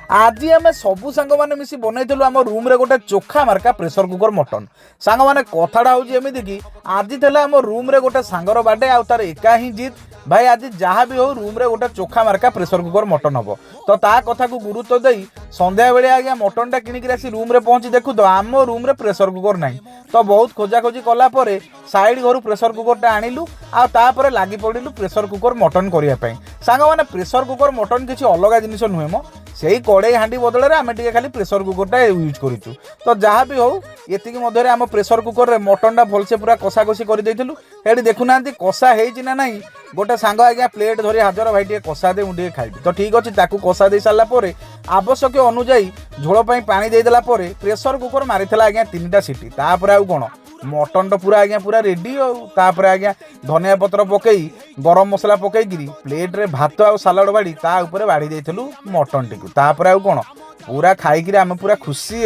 आज आम सबू सांग मैंने मिसी बनईलु आम रूम रे गोटे चोखा मार्का प्रेसर कुकर मटन। सांग मैंने कथाटा हूँ कि आज थे आम रूम रे गोटे सांगर बाडे आ तार एका ही जिद भाई आज जहाँ भी हो रूम रे गोटे चोखा मार्का प्रेसर कुकर मटन हम तो ता कथा को गुरुत्व दे संध्या बेले आज्ञा मटनटा किणिक आसी रूम रे पहुँची देखु तो आम रूम रे प्रेसर कुकर ना तो बहुत खोजाखोजी कलापर साइड घर प्रेसर कुकरटा आणिलु आपर लगी पड़िलु प्रेसर कुकर मटन करने सांग मैंने प्रेसर कुकर मटन किसी अलग जिनिस नुहे मो से कड़े हांडी बदल में आम टे खाली प्रेसर कुकरटा यूज करूँ तो जहाँ भी हो ये मध्य आम प्रेसर कुकर रे मटनटा भलसे पूरा कषा कषि कर देखुना कषा होना ना गोटे सांग आज्ञा प्लेट धरी हाजर भाई टे कषा दे मुझे खाइबी तो ठीक अच्छे ताकू कषा दे सारापर आवश्यक अनुजाई झोल पानी देदेला प्रेसर कुकर मारी आज्ञा 3टा सीटी तापर आउ कौन मटन तो पूरा आज्ञा पूरा रेडी आउे आज्ञा धनिया पत्र पकई गरम मसला पकईकि प्लेट रे भात आ सालाड बाड़ी ता ऊपर बाड़ी देइथलु मटन टी तापर आउ कौन पूरा खाई आम पूरा खुशी।